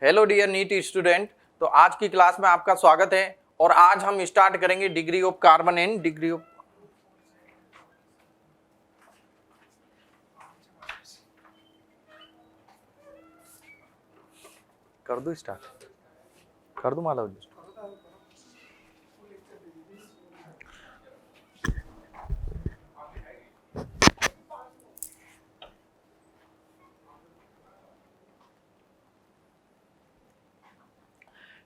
Hello dear NEET student. तो आज की क्लास में आपका स्वागत है और आज हम स्टार्ट करेंगे degree of carbon and degree of कर दो स्टार्ट कर दो माला।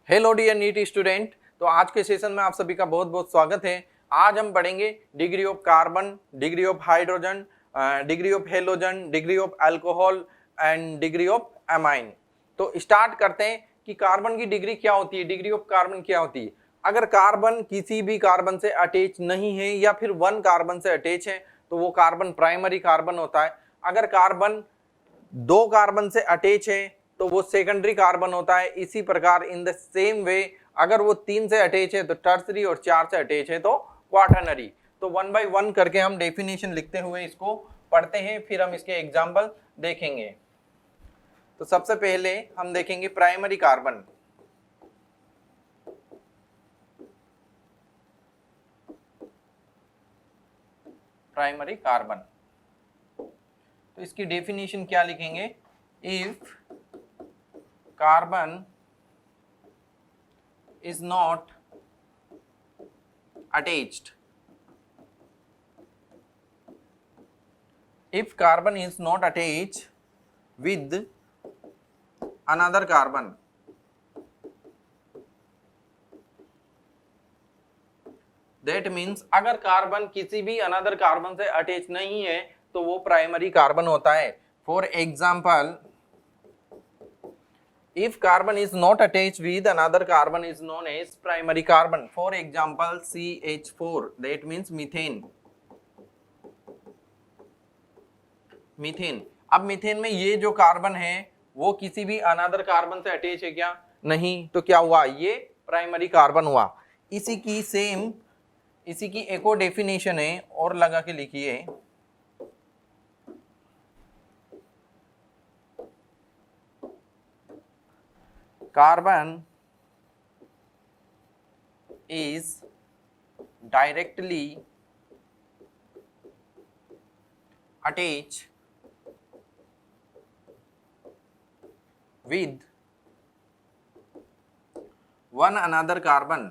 Hello dear NEET student. तो आज के सेशन में आप सभी का बहुत बहुत स्वागत है। आज हम पढ़ेंगे degree of carbon, degree of hydrogen, degree of halogen, degree of alcohol and degree of amine. तो स्टार्ट करते हैं कि कार्बन की डिग्री क्या होती है, डिग्री ऑफ कार्बन क्या होती है। अगर कार्बन किसी भी कार्बन से अटैच नहीं है या फिर वन कार्बन से अटैच है तो वो कार्बन प्राइमरी कार्बन होता है। अगर कार्बन दो कार्बन से अटैच है तो वो सेकेंडरी कार्बन होता है। इसी प्रकार इन द सेम वे अगर वो तीन से अटैच है तो टर्सरी और चार से अटैच है तो क्वाटरनरी। तो वन बाय वन करके हम डेफिनेशन लिखते हुए इसको पढ़ते हैं, फिर हम इसके एग्जाम्पल देखेंगे। तो सबसे पहले हम देखेंगे प्राइमरी कार्बन। प्राइमरी कार्बन तो इसकी डेफिनेशन क्या लिखेंगे, if carbon is not attached, if carbon is not attached with another carbon, that means अगर कार्बन किसी भी अनदर कार्बन से अटैच नहीं है तो वो प्राइमरी कार्बन होता है। For example, if carbon is not attached with another carbon is known as primary carbon. For example, CH4, that means methane. Methane. अब मीथेन में ये जो कार्बन है वो किसी भी अनदर कार्बन से अटैच है क्या? नहीं। तो क्या हुआ, ये प्राइमरी कार्बन हुआ। इसी की एक और डेफिनेशन है और लगा के लिखिए, carbon is directly attached with one another carbon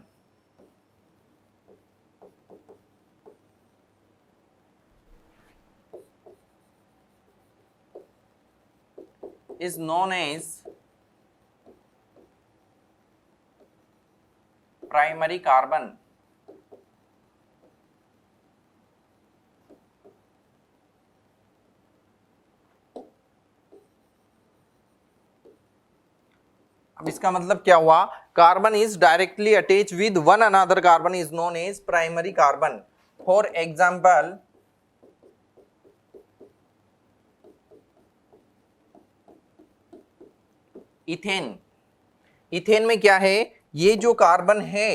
is known as primary carbon. अब इसका मतलब क्या हुआ, carbon is directly attach with one another carbon is known as primary carbon. For example, ethane. Ethane में क्या है, ये जो कार्बन है,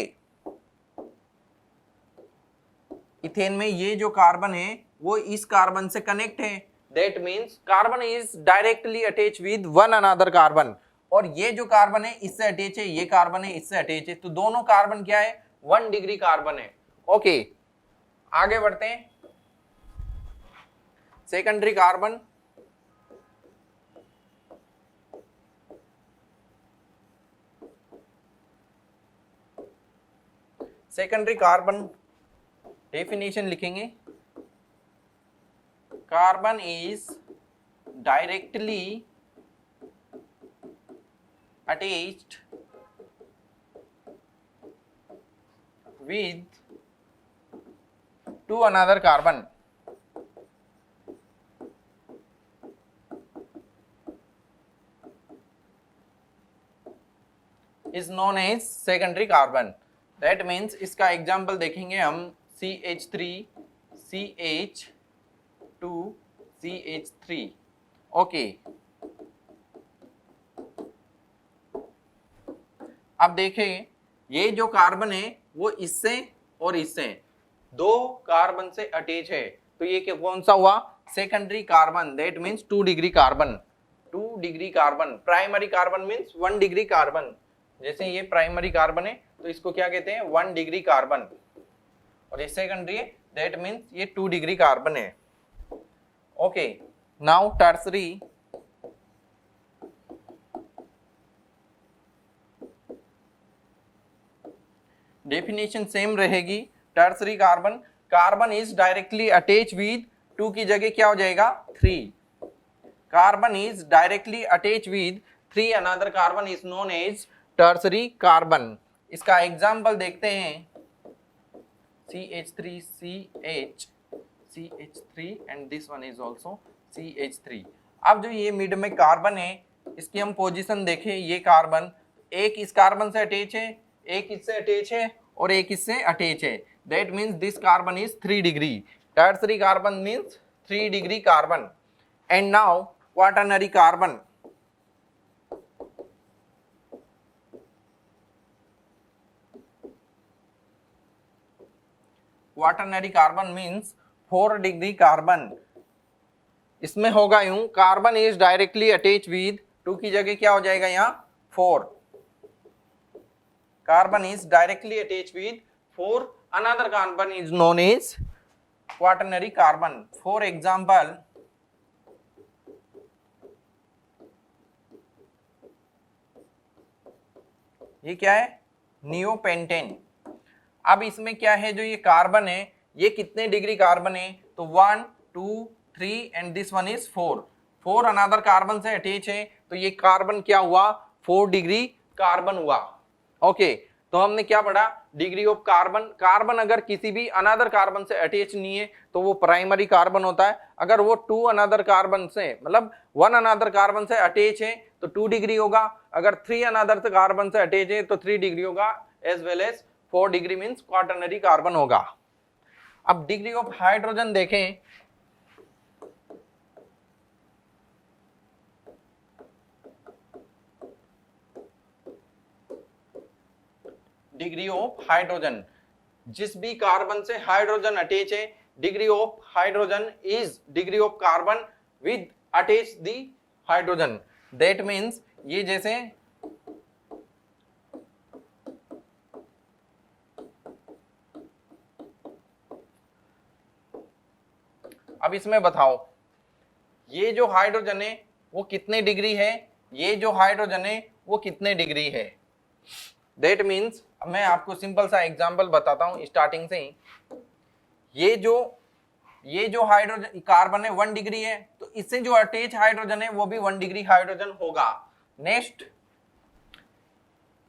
इथेन में ये जो कार्बन है वो इस कार्बन से कनेक्ट है। That means carbon is directly attach with one another carbon. और ये जो कार्बन है इससे अटैच है, ये कार्बन है इससे अटैच है, तो दोनों कार्बन क्या है, 1 डिग्री कार्बन है। ओके, आगे बढ़ते हैं। Secondary carbon. Secondary carbon definition लिखेंगे, carbon is directly attached with to another carbon is known as secondary carbon. That means इसका एग्जाम्पल देखेंगे हम, CH3, CH2, CH3। ओके, अब देखें ये जो कार्बन है वो इससे और इससे दो कार्बन से अटैच है, तो ये कौन सा हुआ, secondary carbon. That means 2 degree carbon. 2 2 degree carbon, primary carbon means 1 degree carbon, जैसे ये प्राइमरी कार्बन है तो इसको क्या कहते हैं 1 डिग्री कार्बन, और ये सेकेंडरी है दैट मीन्स ये 2 डिग्री कार्बन है। Okay, now tertiary definition same रहेगी। Tertiary carbon, carbon is directly attach with 2 की जगह क्या हो जाएगा 3, carbon is directly attach with 3 another carbon is known as tertiary carbon. इसका एग्जांपल देखते हैं, CH3 CH3 and this one is also CH3। अब जो ये मिड में कार्बन है इसकी हम पोजीशन देखें, ये कार्बन एक इस कार्बन से अटैच है, एक इससे अटैच है और एक इससे अटैच है, that means this carbon is 3 degree. Tertiary carbon means 3 degree carbon. And now quaternary carbon, quaternary carbon means 4 degree carbon. इसमें होगा यूं, carbon is directly attach with 2 की जगह क्या हो जाएगा यहाँ 4, carbon is directly attach with 4 another carbon is known as quaternary carbon. For example, ये क्या है नियोपेंटेन। अब इसमें क्या है, जो ये कार्बन है ये कितने डिग्री कार्बन है, तो 1 2 3 and this one is 4 another carbon से अटैच है, तो ये कार्बन क्या हुआ 4 डिग्री कार्बन हुआ। ओके, तो हमने क्या पढ़ा, डिग्री ऑफ कार्बन, कार्बन अगर किसी भी अनदर कार्बन से अटैच नहीं है तो वो प्राइमरी कार्बन होता है, अगर वो 2 अनदर कार्बन से मतलब 1 अनदर कार्बन से अटैच है तो 2 डिग्री होगा, अगर 3 अनदर कार्बन से अटैच है तो 3 डिग्री होगा, as well as 4 degree means quaternary carbon होगा। अब डिग्री ऑफ हाइड्रोजन देखें, डिग्री ऑफ हाइड्रोजन, जिस भी कार्बन से हाइड्रोजन अटैच है, degree of hydrogen is degree of carbon with attach the hydrogen, that means ये जैसे अब इसमें बताओ ये जो हाइड्रोजन है वो कितने डिग्री है, ये जो हाइड्रोजन है वो कितने डिग्री है, दैट मीन्स मैं आपको सिंपल सा एग्जांपल बताता हूं स्टार्टिंग से ही। ये जो हाइड्रोजन कार्बन है 1 डिग्री है, तो इससे जो अटैच हाइड्रोजन है वो भी 1 डिग्री हाइड्रोजन होगा। नेक्स्ट,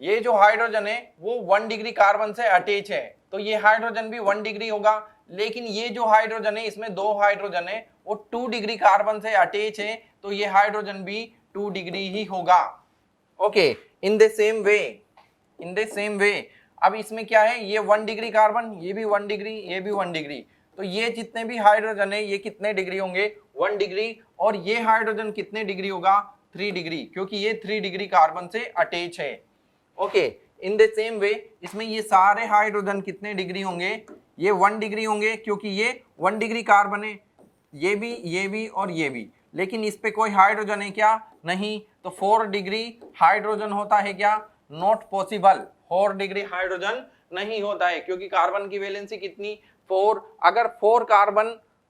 ये जो हाइड्रोजन है वो 1 डिग्री कार्बन से अटैच है, तो ये हाइड्रोजन भी 1 डिग्री होगा, लेकिन ये जो हाइड्रोजन है इसमें 2 हाइड्रोजन है वो 2 डिग्री कार्बन से अटैच है, तो ये हाइड्रोजन भी 2 डिग्री ही होगा। Okay, in the same way अब इसमें क्या है, ये 1 डिग्री कार्बन, ये भी 1 डिग्री, ये भी 1 डिग्री, तो ये जितने भी हाइड्रोजन है ये कितने डिग्री होंगे 1 डिग्री, और ये हाइड्रोजन कितने डिग्री होगा 3 डिग्री, क्योंकि ये 3 डिग्री कार्बन से अटैच है। Okay, in the same way इसमें ये सारे हाइड्रोजन कितने डिग्री होंगे, ये 1 डिग्री होंगे, क्योंकि ये 1 डिग्री कार्बन है, ये भी और ये भी, लेकिन इस पे कोई हाइड्रोजन है क्या, नहीं, तो 4 डिग्री हाइड्रोजन होता है क्या, नॉट पॉसिबल, 4 डिग्री हाइड्रोजन नहीं होता है, क्योंकि कार्बन की वैलेंसी कितनी 4, अगर 4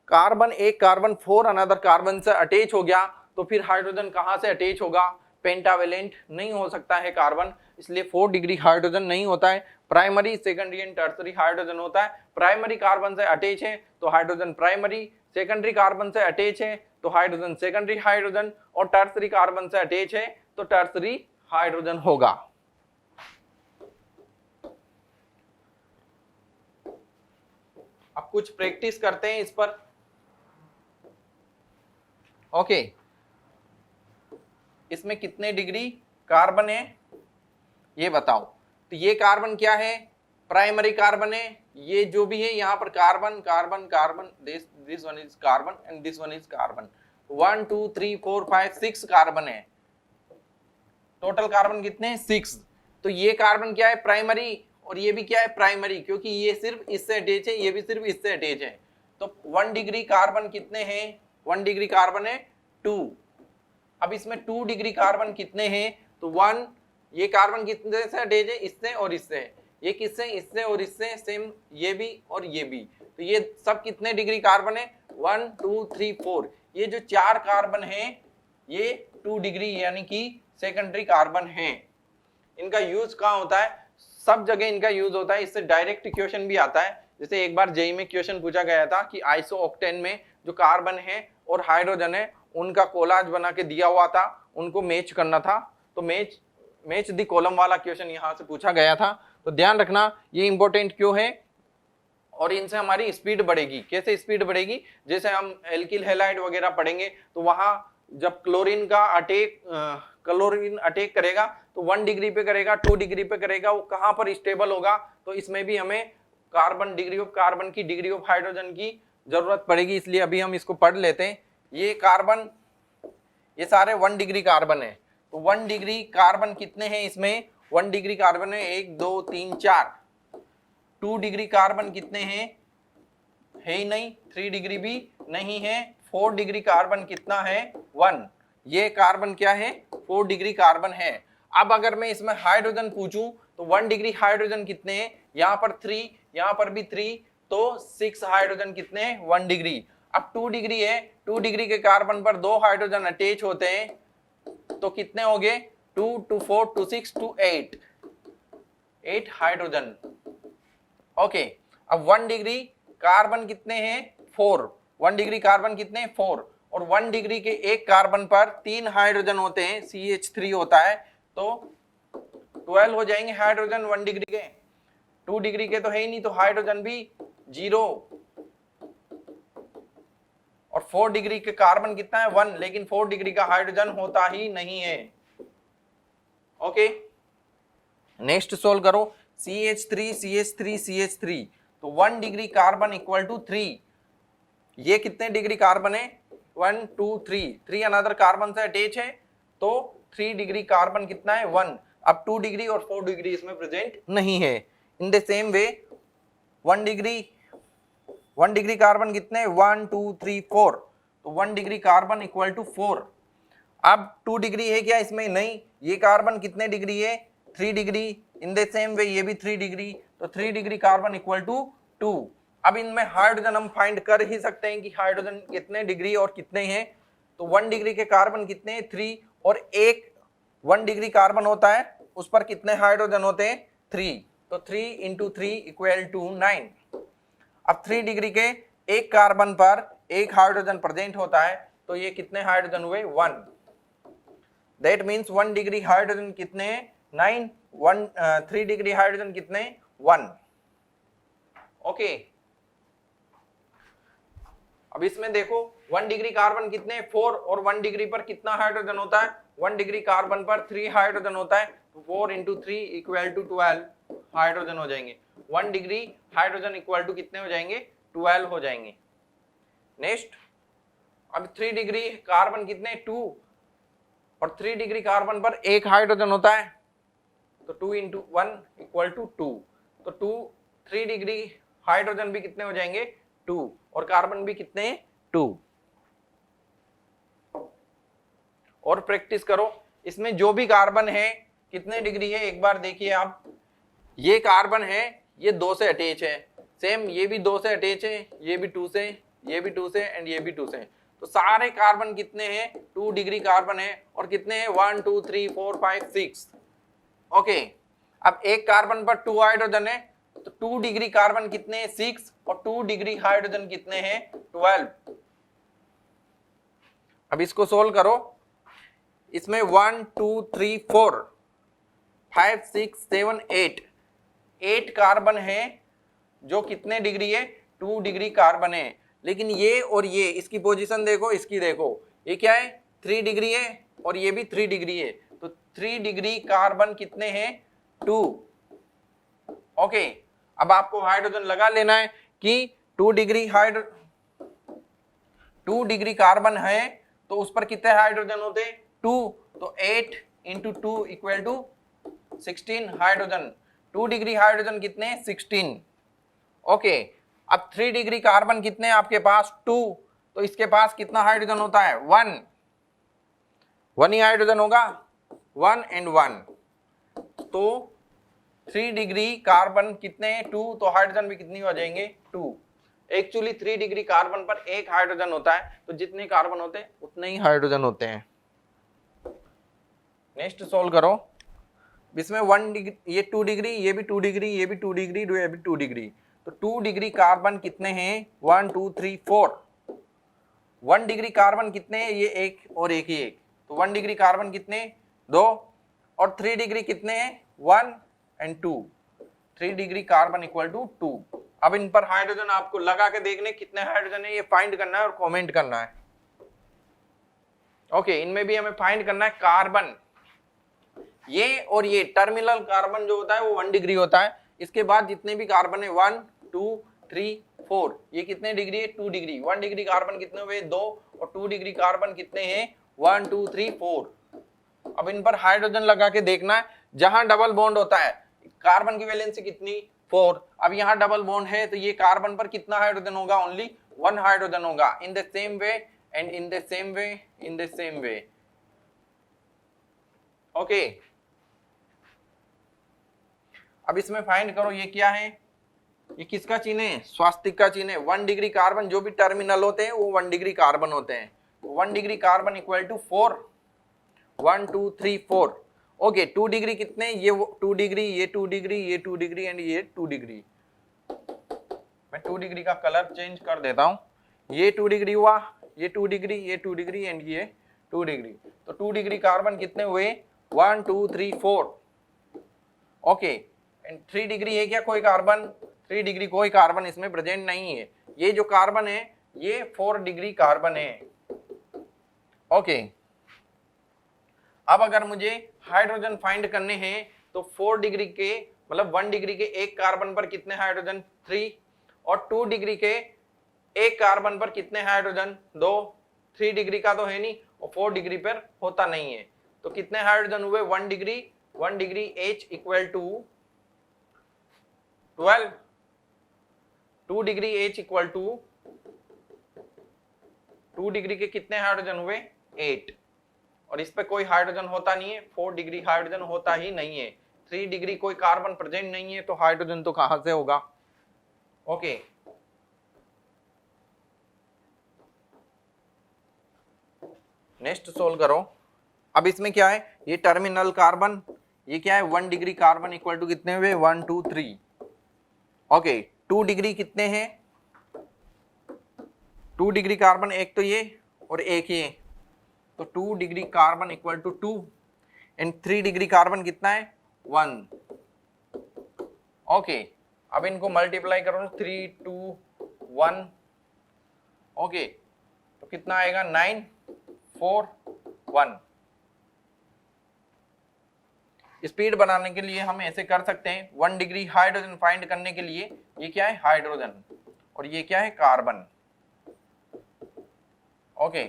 कार्बन एक कार्बन 4 अनदर कार्बन से अटैच हो गया तो फिर हाइड्रोजन कहाँ से अटैच होगा, पेंटावेलेंट नहीं हो सकता है कार्बन, इसलिए 4 डिग्री हाइड्रोजन नहीं होता है। Primary, secondary and tertiary hydrogen होता है। प्राइमरी कार्बन से अटैच है तो हाइड्रोजन प्राइमरी, सेकेंडरी कार्बन से अटैच है तो हाइड्रोजन सेकेंडरी हाइड्रोजन, और टर्सरी कार्बन से अटैच है तो टर्सरी हाइड्रोजन होगा। अब कुछ प्रैक्टिस करते हैं इस पर। ओके, इसमें कितने डिग्री कार्बन है ये बताओ। तो ये कार्बन क्या है, प्राइमरी कार्बन है, ये जो भी है यहाँ पर carbon carbon carbon, this one is carbon and this one is carbon, 1 2 3 4 5 6 carbon है, टोटल कार्बन कितने हैं 6। तो ये कार्बन क्या है प्राइमरी, और ये भी क्या है प्राइमरी, क्योंकि ये सिर्फ इससे अटैच है, ये भी सिर्फ इससे अटैच है। तो 1 डिग्री कार्बन कितने हैं, 1 डिग्री कार्बन है 2, अब इसमें 2 डिग्री कार्बन कितने हैं, तो 1, ये कार्बन कितने से अटैच है, इससे और इससे, ये किससे, इससे और इससे, सेम ये भी और ये भी, तो ये सब कितने डिग्री कार्बन है, 1 2 3 4, ये जो 4 कार्बन है ये 2 डिग्री यानी कि सेकेंडरी कार्बन है। इनका यूज कहाँ होता है, सब जगह इनका यूज होता है। इससे डायरेक्ट क्वेश्चन भी आता है, जैसे एक बार जेईई में क्वेश्चन पूछा गया था कि आइसोऑक्टेन में जो कार्बन है और हाइड्रोजन है उनका कोलाज बना के दिया हुआ था, उनको मैच करना था, तो मैच द कॉलम वाला क्वेश्चन यहाँ से पूछा गया था। तो ध्यान रखना ये इंपॉर्टेंट क्यों है, और इनसे हमारी स्पीड बढ़ेगी। कैसे स्पीड बढ़ेगी, जैसे हम एल्किल हैलाइड वगैरह पढ़ेंगे तो वहां जब क्लोरीन अटैक करेगा तो 1 डिग्री पे करेगा, 2 डिग्री पे करेगा, वो कहां पर स्टेबल होगा, तो इसमें भी हमें कार्बन, डिग्री ऑफ कार्बन की, डिग्री ऑफ हाइड्रोजन की जरूरत पड़ेगी। इसलिए अभी हम इसको पढ़ लेते हैं। ये कार्बन, ये सारे 1 डिग्री कार्बन है, तो 1 डिग्री कार्बन कितने हैं इसमें, 1 डिग्री कार्बन है 1 2 3 4। 2 डिग्री कार्बन कितने हैं, है ही नहीं, 3 डिग्री भी नहीं है, 4 डिग्री कार्बन कितना है, 1, ये कार्बन क्या है, 4 डिग्री कार्बन है। अब अगर मैं इसमें हाइड्रोजन पूछूं तो 1 डिग्री हाइड्रोजन कितने हैं, यहाँ पर 3, यहाँ पर भी 3, तो 6 हाइड्रोजन कितने हैं, 1 डिग्री। अब 2 डिग्री है, 2 डिग्री के कार्बन पर 2 हाइड्रोजन अटैच होते हैं, तो कितने हो गए, 2 2 4 2 6 2 8 हाइड्रोजन। ओके, अब 1 डिग्री कार्बन कितने हैं, 4, 1 डिग्री कार्बन कितने हैं, 4, और 1 डिग्री के एक कार्बन पर 3 हाइड्रोजन होते हैं, CH3 होता है, तो 12 हो जाएंगे हाइड्रोजन 1 डिग्री के। 2 डिग्री के तो है ही नहीं, तो हाइड्रोजन भी 0, और 4 डिग्री के कार्बन कितना है, 1, लेकिन 4 डिग्री का हाइड्रोजन होता ही नहीं है। ओके, नेक्स्ट सोल्व करो, CH3 CH3 CH3, तो 1 डिग्री कार्बन इक्वल टू 3, ये कितने डिग्री कार्बन है, 1 2 3 अनदर कार्बन से अटैच है, तो 3 डिग्री कार्बन कितना है, 1। अब 2 डिग्री और 4 डिग्री इसमें प्रेजेंट नहीं है। In the same way 1 degree carbon कितने, 1 2 3 4, तो 1 डिग्री कार्बन इक्वल टू 4। अब 2 डिग्री है क्या इसमें, नहीं, ये कार्बन कितने डिग्री है, 3 degree. In the same way ये भी 3 डिग्री, तो 3 डिग्री कार्बन इक्वल टू 2। अब इनमें हाइड्रोजन हम फाइंड कर ही सकते हैं कि हाइड्रोजन कितने डिग्री और कितने हैं, तो 1 डिग्री के कार्बन कितने हैं, 3, और एक 1 डिग्री कार्बन होता है उस पर कितने हाइड्रोजन होते हैं, 3, तो 3 इंटू 3 इक्वल टू 9। अब 3 डिग्री के एक कार्बन पर एक हाइड्रोजन प्रेजेंट होता है, तो ये कितने हाइड्रोजन हुए, 1। दैट मीन्स 1 डिग्री हाइड्रोजन कितने, 9, 3 डिग्री हाइड्रोजन कितने, 1। ओके, अब इसमें देखो 1 डिग्री कार्बन कितने, 4, और 1 डिग्री पर कितना हाइड्रोजन होता है, 1 डिग्री कार्बन पर 3 हाइड्रोजन होता है, तो 4 इंटू 3 इक्वल टू 12 हाइड्रोजन हो जाएंगे। 1 डिग्री हाइड्रोजन इक्वल टू कितने हो जाएंगे, 12 हो जाएंगे। नेक्स्ट, अब 3 डिग्री कार्बन कितने, 2, और 3 डिग्री कार्बन पर एक हाइड्रोजन होता है, तो 2 इंटू 1 इक्वल टू 2, तो 3 डिग्री हाइड्रोजन भी कितने हो जाएंगे, 2, और कार्बन भी कितने, 2। और प्रैक्टिस करो, इसमें जो भी कार्बन है कितने डिग्री है, एक बार देखिए आप, ये कार्बन है, ये 2 से अटैच है, सेम ये भी 2 से अटैच है, ये भी 2 से, ये भी 2 से, एंड ये भी 2 से, तो सारे कार्बन कितने हैं, 2 डिग्री कार्बन है, और कितने हैं, 1 2 3 4 5 6। ओके, अब एक कार्बन पर 2 हाइड्रोजन है, तो 2 डिग्री कार्बन कितने हैं, 6, और 2 डिग्री हाइड्रोजन कितने हैं, 12। अब इसको सोल्व करो, इसमें 1 2 3 4 5 6 7 8 कार्बन है, जो कितने डिग्री है, 2 डिग्री कार्बन है, लेकिन ये और ये, इसकी पोजीशन देखो, इसकी देखो, ये क्या है, 3 डिग्री है, और ये भी 3 डिग्री है, तो 3 डिग्री कार्बन कितने हैं, 2। ओके, अब आपको हाइड्रोजन लगा लेना है कि 2 डिग्री कार्बन है, तो उस पर कितने हाइड्रोजन होते हैं, 2, तो 8 into 2 equal to 16 hydrogen. 2 degree hydrogen कितने, 16। ओके, अब 3 डिग्री कार्बन कितने आपके पास, 2, तो इसके पास कितना हाइड्रोजन होता है, 1। 1 ही हाइड्रोजन होगा, 1 and 1, तो 3 डिग्री कार्बन कितने हैं 2, तो हाइड्रोजन भी कितनी हो जाएंगे 2। एक्चुअली 3 डिग्री कार्बन पर एक हाइड्रोजन होता है, तो जितने कार्बन होते हैं उतने ही हाइड्रोजन होते हैं। नेक्स्ट सोल्व करो, इसमें 1 डिग्री, ये 2 डिग्री, ये भी 2 डिग्री, ये भी 2 डिग्री, ये भी 2 डिग्री, तो 2 डिग्री कार्बन कितने हैं 1 2 3 4। 1 डिग्री कार्बन कितने हैं, ये एक और एक ही एक, तो 1 डिग्री कार्बन कितने 2, और 3 डिग्री कितने हैं 1 and 2, 3 degree carbon equal to 2। अब इन पर हाइड्रोजन आपको लगा के देखने कितने हाइड्रोजन है ये फाइंड करना है और कमेंट करना है। ओके, इनमें भी हमें फाइंड करना है कार्बन, ये और ये टर्मिनल कार्बन जो होता है वो 1 डिग्री होता है, इसके बाद जितने भी कार्बन है 1 2 3 4, ये कितने डिग्री है 2 डिग्री। 1 डिग्री कार्बन कितने हुए 2, और 2 डिग्री कार्बन कितने हैं 1 2 3 4। अब इन पर हाइड्रोजन लगा के देखना है, जहां डबल बॉन्ड होता है कार्बन की वैलेंसी कितनी 4, अब यहाँ डबल बॉन्ड है तो ये कार्बन पर कितना हाइड्रोजन होगा ओनली 1 हाइड्रोजन होगा। In the same way and in the same way in the same way. Okay, अब इसमें फाइंड करो ये क्या है, ये किसका चिन्ह है स्वास्तिक का चिन्ह है। 1 डिग्री कार्बन जो भी टर्मिनल होते हैं वो 1 डिग्री कार्बन होते हैं, 1 degree carbon equal to 4, 1 2 3 4। Okay, 2 degree कितने, ये 2 डिग्री, ये 2 डिग्री, ये 2 डिग्री एंड ये 2 डिग्री। मैं 2 डिग्री का कलर चेंज कर देता हूं, ये 2 डिग्री हुआ, ये 2 डिग्री, ये 2 डिग्री एंड ये 2 डिग्री, तो 2 डिग्री कार्बन कितने हुए 1 2 3 4। ओके, एंड 3 डिग्री है क्या कोई कार्बन, 3 डिग्री कोई कार्बन इसमें प्रेजेंट नहीं है, ये जो कार्बन है ये 4 डिग्री कार्बन है। ओके, अब अगर मुझे हाइड्रोजन फाइंड करने हैं तो 4 डिग्री के मतलब 1 डिग्री के एक कार्बन पर कितने हाइड्रोजन 3, और 2 डिग्री के एक कार्बन पर कितने हाइड्रोजन 2, 3 डिग्री का तो है नहीं और 4 डिग्री पर होता नहीं है, तो कितने हाइड्रोजन हुए 1 degree H equal to 12, 2 degree H equal to 2 degree के कितने हाइड्रोजन हुए 8, और इस पे कोई हाइड्रोजन होता नहीं है, 4 डिग्री हाइड्रोजन होता ही नहीं है, 3 डिग्री कोई कार्बन प्रेजेंट नहीं है, तो हाइड्रोजन तो कहां से होगा। ओके, नेक्स्ट सोल्व करो। अब इसमें क्या है, ये टर्मिनल कार्बन, ये क्या है 1 डिग्री कार्बन इक्वल टू कितने हुए 1 2 3। ओके, 2 डिग्री कितने हैं 2 डिग्री कार्बन, एक तो ये और एक ये, तो 2 degree carbon equal to 2 and 3 degree carbon कितना है 1। ओके, अब इनको मल्टीप्लाई करो 3 2 1। ओके, तो कितना आएगा 9 4 1। स्पीड बनाने के लिए हम ऐसे कर सकते हैं, 1 डिग्री हाइड्रोजन फाइंड करने के लिए ये क्या है हाइड्रोजन और ये क्या है कार्बन। ओके,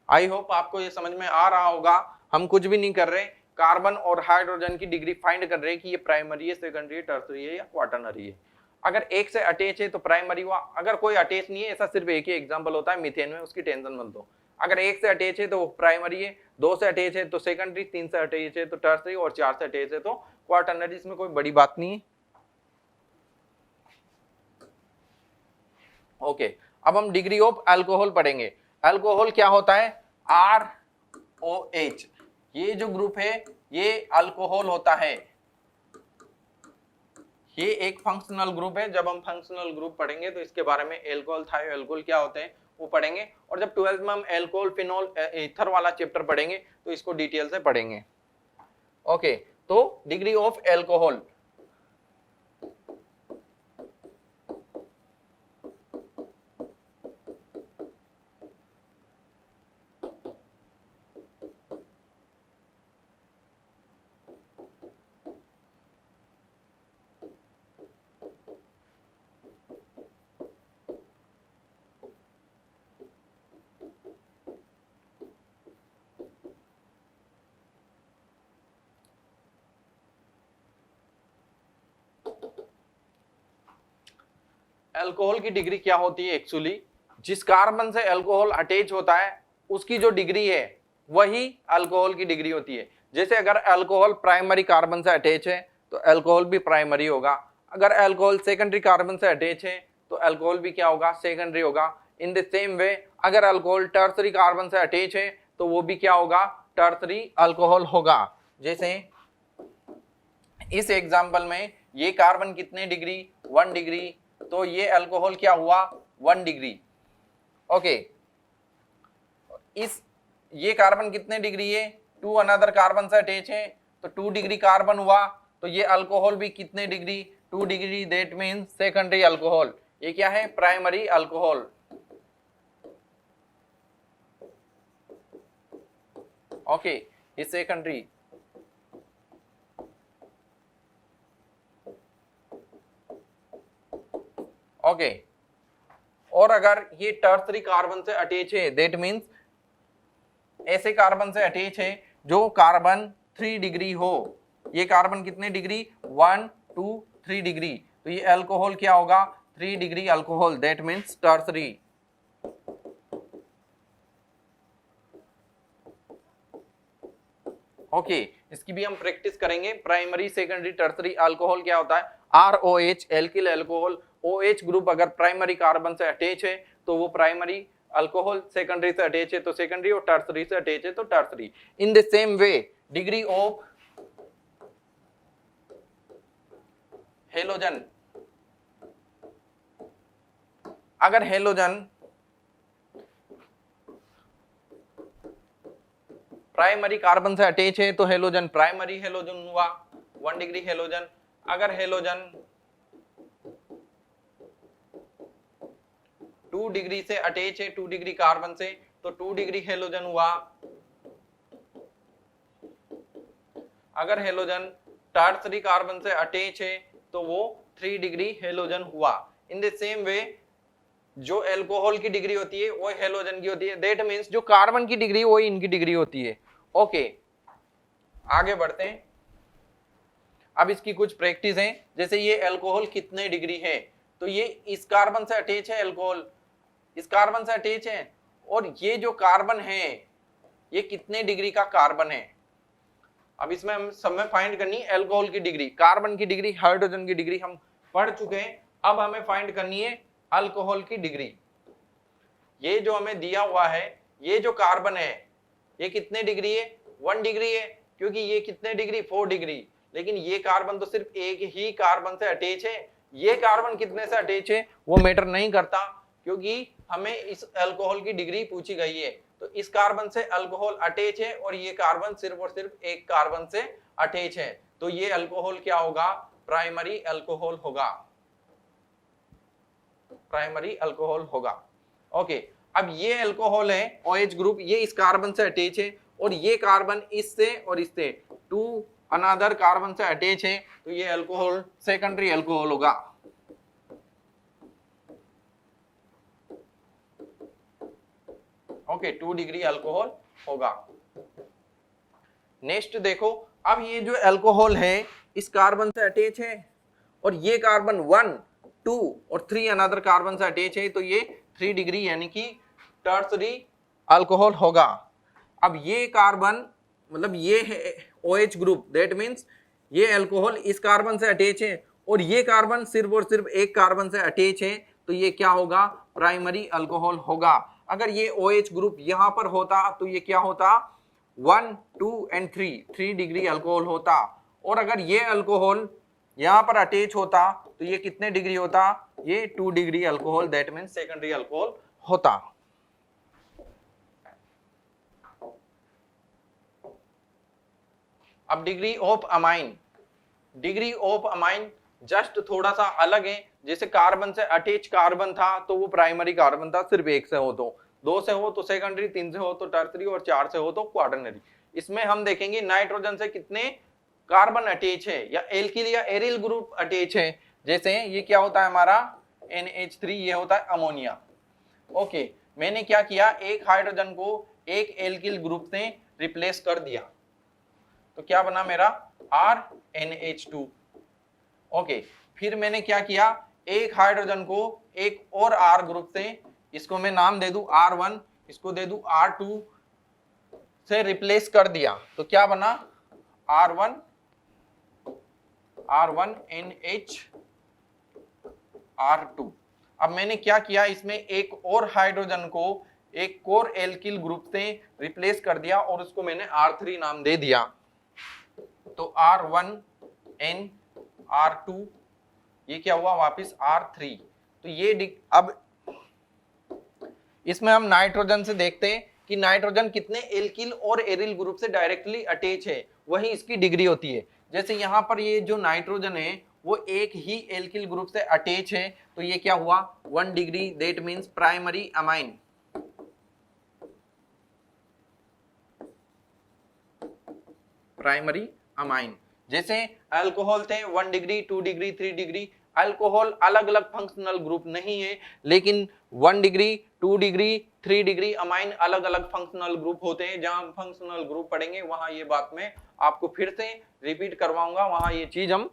आई होप आपको ये समझ में आ रहा होगा। हम कुछ भी नहीं कर रहे, कार्बन और हाइड्रोजन की डिग्री फाइंड कर रहे हैं कि ये प्राइमरी है, सेकेंडरी है, टर्सरी है या क्वाटरनरी है। अगर एक से अटैच है तो प्राइमरी हुआ, अगर कोई अटैच नहीं है, ऐसा सिर्फ एक ही एग्जांपल होता है मीथेन में, उसकी टेंशन मत दो। अगर एक से अटैच है तो वो प्राइमरी है, 2 से अटैच है तो सेकेंडरी, 3 से अटैच है तो टर्सरी और 4 से अटैच है तो क्वाटरनरी। इसमें कोई बड़ी बात नहीं है। ओके, अब हम डिग्री ऑफ अल्कोहल पढ़ेंगे। अल्कोहल क्या होता है ROH, ये जो ग्रुप है ये अल्कोहल होता है, ये एक फंक्शनल ग्रुप है। जब हम फंक्शनल ग्रुप पढ़ेंगे तो इसके बारे में एल्कोहल थायो एल्कोहल क्या होते हैं वो पढ़ेंगे, और जब 12th में हम एल्कोहल फिनोल ईथर वाला चैप्टर पढ़ेंगे तो इसको डिटेल से पढ़ेंगे। ओके, तो डिग्री ऑफ एल्कोहल, अल्कोहल की डिग्री क्या होती है एक्चुअली, जिस कार्बन से अल्कोहल अटैच होता है उसकी जो डिग्री है वही अल्कोहल की डिग्री होती है। जैसे अगर अल्कोहल प्राइमरी कार्बन से अटैच है तो अल्कोहल भी प्राइमरी होगा, अगर अल्कोहल सेकेंडरी कार्बन से अटैच है तो अल्कोहल भी क्या होगा, सेकेंडरी होगा। इन द सेम वे अगर अल्कोहल टर्सरी कार्बन से अटैच है तो वो भी क्या होगा, टर्सरी अल्कोहल होगा। जैसे इस एग्जांपल में ये कार्बन कितने डिग्री, 1 डिग्री, तो ये अल्कोहल क्या हुआ, 1 डिग्री। ओके, ये कार्बन कितने डिग्री है, 2 अनदर कार्बन से अटैच है तो 2 डिग्री कार्बन हुआ, तो ये अल्कोहल भी कितने degree, 2 degree, that means secondary alcohol. ये क्या है, प्राइमरी अल्कोहल। ओके, ये सेकेंडरी। ओके, और अगर ये टर्सरी कार्बन से अटैच है, दैट मीन्स ऐसे कार्बन से अटैच है जो कार्बन 3 डिग्री हो। ये कार्बन कितने डिग्री, 1 2 3 डिग्री, तो ये अल्कोहल क्या होगा, 3 degree alcohol, that means tertiary. Okay, इसकी भी हम प्रैक्टिस करेंगे। प्राइमरी, सेकेंडरी, टर्सरी अल्कोहल क्या होता है, ROH alkyl alcohol. OH group अगर प्राइमरी कार्बन से अटैच है तो वो प्राइमरी अल्कोहल, सेकेंडरी से अटैच है तो सेकेंडरी, और टर्सरी से अटैच है तो tertiary. In the same way degree of halogen, अगर हेलोजन प्राइमरी कार्बन से अटैच है तो हेलोजन प्राइमरी हेलोजन हुआ, 1 डिग्री हेलोजन। अगर हेलोजन 2 डिग्री से अटैच है, 2 डिग्री कार्बन से, तो 2 डिग्री हेलोजन हुआ। अगर हेलोजन टर्सरी कार्बन से अटैच है तो वो 3 डिग्री हेलोजन हुआ। इन द सेम वे जो अल्कोहल की डिग्री होती है वो हेलोजन की होती है, दैट मीन्स जो कार्बन की डिग्री वही इनकी डिग्री होती है। ओके, आगे बढ़ते हैं। अब इसकी कुछ प्रैक्टिस है। जैसे ये अल्कोहल कितने डिग्री है, तो ये इस कार्बन से अटैच है, अल्कोहल इस कार्बन से अटैच है, और ये जो कार्बन है ये कितने डिग्री का कार्बन है। अब इसमें हम सब में फाइंड करनी है अल्कोहल की डिग्री, कार्बन की डिग्री, हाइड्रोजन की डिग्री हम पढ़ चुके हैं। अब हमें फाइंड करनी है अल्कोहल की डिग्री। ये जो हमें दिया हुआ है, ये जो कार्बन है ये कितने डिग्री है, 1 डिग्री है, क्योंकि ये कितने डिग्री, 4 डिग्री। लेकिन ये कार्बन तो सिर्फ एक ही कार्बन से अटैच है, ये कार्बन कितने से अटैच है वो मैटर नहीं करता, क्योंकि हमें इस अल्कोहल की डिग्री पूछी गई है। तो इस कार्बन से अल्कोहल अटैच है और ये कार्बन सिर्फ और सिर्फ एक कार्बन से अटैच है, तो ये अल्कोहल क्या होगा, प्राइमरी अल्कोहल होगा, प्राइमरी अल्कोहल होगा। ओके, अब ये अल्कोहल है OH ग्रुप, ये इस कार्बन से अटैच है, और ये कार्बन इससे और इससे 2 अनदर कार्बन से अटैच है, तो ये अल्कोहल सेकेंडरी अल्कोहल होगा। ओके, 2 डिग्री अल्कोहल होगा। नेक्स्ट देखो, अब ये जो अल्कोहल है इस कार्बन से अटैच है, और ये कार्बन 1 2 और 3 अनदर कार्बन से अटैच है, तो ये 3 डिग्री यानी कि टर्सरी अल्कोहल होगा। अब ये कार्बन मतलब ये है OH ग्रुप, दैट मीन्स ये अल्कोहल इस कार्बन से अटैच है, और ये कार्बन सिर्फ और सिर्फ एक कार्बन से अटैच है, तो ये क्या होगा, प्राइमरी अल्कोहल होगा। अगर ये OH ग्रुप यहाँ पर होता तो ये क्या होता, 1 2 एंड 3 डिग्री अल्कोहल होता, और अगर ये अल्कोहल यहाँ पर अटैच होता तो ये कितने डिग्री होता, ये 2 degree alcohol, that means secondary alcohol होता। अब degree of amine, degree of amine just थोड़ा सा अलग है। जैसे कार्बन से अटैच कार्बन था तो वो प्राइमरी कार्बन था, सिर्फ एक से हो तो, 2 से हो तो सेकेंडरी, 3 से हो तो टर्सरी, और 4 से हो तो क्वाटरनरी। इसमें हम देखेंगे नाइट्रोजन से कितने कार्बन अटैच है, या एल्किल या एरिल ग्रुप अटैच है। जैसे ये क्या होता है हमारा NH3, ये होता है अमोनिया। ओके, मैंने क्या किया, एक हाइड्रोजन को एक एल्किल ग्रुप से रिप्लेस कर दिया, तो क्या बना मेरा RNH2। ओके, फिर मैंने क्या किया, एक हाइड्रोजन को एक और R ग्रुप से इसको मैं नाम दे दूं R1, इसको दे दूं R2 से रिप्लेस कर दिया तो क्या बना R1 NH R2। अब मैंने क्या किया, इसमें एक और हाइड्रोजन को एक और एल्किल ग्रुप से रिप्लेस कर दिया और उसको मैंने R3 नाम दे दिया। तो R1 N R2 ये क्या हुआ वापस R3। तो ये अब इसमें हम नाइट्रोजन से देखते हैं कि नाइट्रोजन कितने एल्किल और एरिल ग्रुप से डायरेक्टली अटैच है, वही इसकी डिग्री होती है। जैसे यहाँ पर ये जो नाइट्रोजन है वो एक ही एल्किल ग्रुप से अटैच है तो ये क्या हुआ 1 degree, that means primary amine. Primary amine जैसे अल्कोहल थे 1 डिग्री, 2 डिग्री, 3 डिग्री। अल्कोहल अलग अलग फंक्शनल ग्रुप नहीं है, लेकिन 1 डिग्री, 2 डिग्री, 3 डिग्री अमाइन अलग अलग फंक्शनल ग्रुप होते हैं। जहां फंक्शनल ग्रुप पढ़ेंगे वहां ये बात मैं आपको फिर से रिपीट करवाऊंगा, वहां ये चीज हम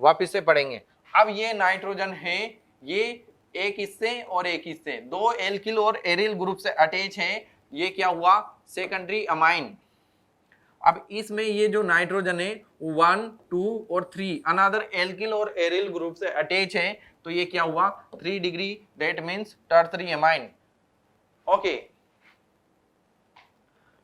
वापस से पढ़ेंगे। अब ये नाइट्रोजन है, ये एक हिस्से और एक हिस्से दो एल्किल और एरिल ग्रुप से अटैच है, ये क्या हुआ सेकेंडरी अमाइन। अब इसमें ये जो नाइट्रोजन है 1, 2 और 3 अनदर एल्किल और एरिल ग्रुप से अटैच है तो ये क्या हुआ 3 degree, that means tertiary amine. Okay,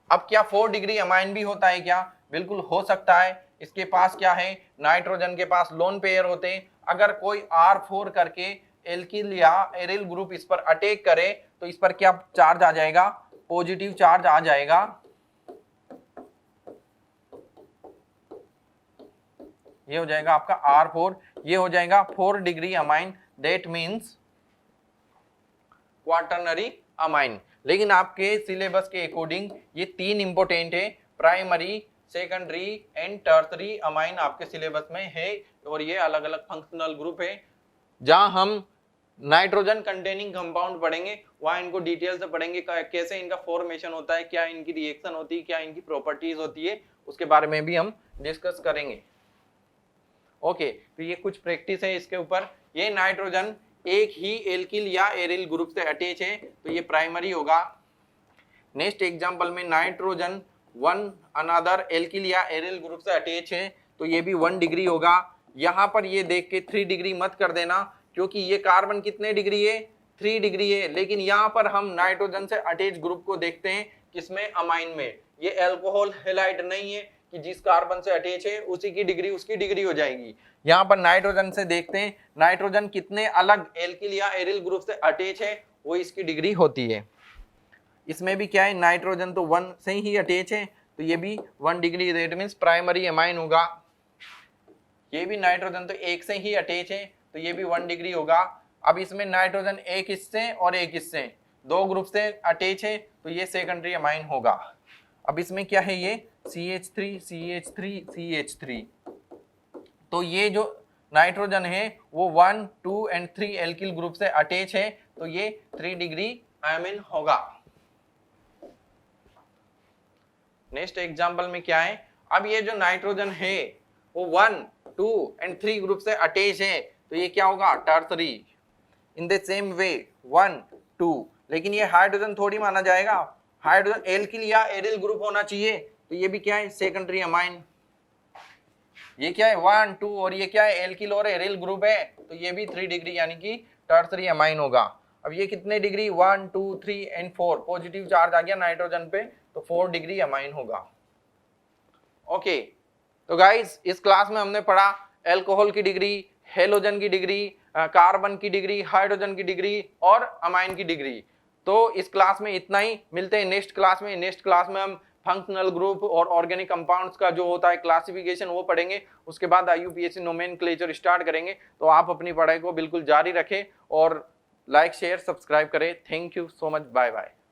अब क्या 4 डिग्री अमाइन भी होता है क्या? बिल्कुल हो सकता है। इसके पास क्या है, नाइट्रोजन के पास लोन पेयर होते हैं। अगर कोई R4 करके एल्किल या एरिल ग्रुप इस पर अटैक करे तो इस पर क्या चार्ज आ जाएगा, पॉजिटिव चार्ज आ जाएगा। ये हो जाएगा आपका R4, ये हो जाएगा 4 degree amine, that means quaternary amine. लेकिन आपके सिलेबस के अकॉर्डिंग ये 3 इंपॉर्टेंट है, primary, secondary and tertiary amine आपके सिलेबस में है और ये अलग अलग फंक्शनल ग्रुप है। जहां हम नाइट्रोजन कंटेनिंग कंपाउंड पढ़ेंगे वहां इनको डिटेल से पढ़ेंगे, कैसे इनका फॉर्मेशन होता है, क्या इनकी रिएक्शन होती है, क्या इनकी प्रॉपर्टीज होती है, उसके बारे में भी हम डिस्कस करेंगे। ओके, तो ये कुछ प्रैक्टिस है इसके ऊपर। ये नाइट्रोजन एक ही एल्किल या एरिल ग्रुप से अटैच है तो ये प्राइमरी होगा। नेक्स्ट एग्जांपल में नाइट्रोजन 1 अनदर एल्किल या एरिल ग्रुप से अटैच है तो ये भी 1 डिग्री होगा। यहाँ पर ये देख के 3 डिग्री मत कर देना, क्योंकि ये कार्बन कितने डिग्री है 3 डिग्री है, लेकिन यहाँ पर हम नाइट्रोजन से अटैच ग्रुप को देखते हैं किसमें, अमाइन में। ये अल्कोहल हैलाइड नहीं है कि जिस कार्बन से अटैच है उसी की डिग्री उसकी डिग्री हो जाएगी। यहाँ पर नाइट्रोजन से देखते हैं नाइट्रोजन कितने अलग एल्किल या एरिल ग्रुप से अटैच है वो इसकी डिग्री होती है। इसमें भी क्या है, नाइट्रोजन तो 1 से ही अटैच है तो ये भी 1 degree, that means primary amine होगा। ये भी नाइट्रोजन तो 1 से ही अटैच है तो ये भी 1 डिग्री होगा। अब इसमें नाइट्रोजन एक हिस्से और एक हिस्से दो ग्रुप से अटैच है तो ये सेकेंडरी अमाइन होगा। अब इसमें क्या है, ये CH3 CH3 CH3, तो ये जो नाइट्रोजन है वो 1, 2 एंड 3 एल्किल ग्रुप से अटैच है तो ये 3 डिग्री अमीन होगा। नेक्स्ट एग्जांपल में क्या है, अब ये जो नाइट्रोजन है वो 1, 2 एंड 3 ग्रुप से अटैच है तो ये क्या होगा, tertiary. In the same way 1, 2, लेकिन ये हाइड्रोजन थोड़ी माना जाएगा, हाइड्रोजन एल्किल या एरिल ग्रुप होना चाहिए तो ये भी क्या है, सेकेंडरी अमाइन। ये क्या है 1, 2 और ये क्या है, एल्किल और एरिल ग्रुप है तो ये भी 3 डिग्री यानी कि टर्शरी अमाइन होगा। अब ये कितने डिग्री, 1, 2, 3 एंड 4, पॉजिटिव चार्ज आ गया नाइट्रोजन पे तो 4 डिग्री अमाइन होगा। ओके, तो गाइस इस क्लास में हमने पढ़ा अल्कोहल की डिग्री, हेलोजन की डिग्री, कार्बन की डिग्री, हाइड्रोजन की डिग्री और अमाइन की डिग्री। तो इस क्लास में इतना ही, मिलते हैं नेक्स्ट क्लास में। नेक्स्ट क्लास में हम फंक्शनल ग्रुप और ऑर्गेनिक कंपाउंड्स का जो होता है क्लासिफिकेशन वो पढ़ेंगे। उसके बाद IUPAC नोमेनक्लेचर स्टार्ट करेंगे। तो आप अपनी पढ़ाई को बिल्कुल जारी रखें और लाइक शेयर सब्सक्राइब करें। Thank you so much, bye bye.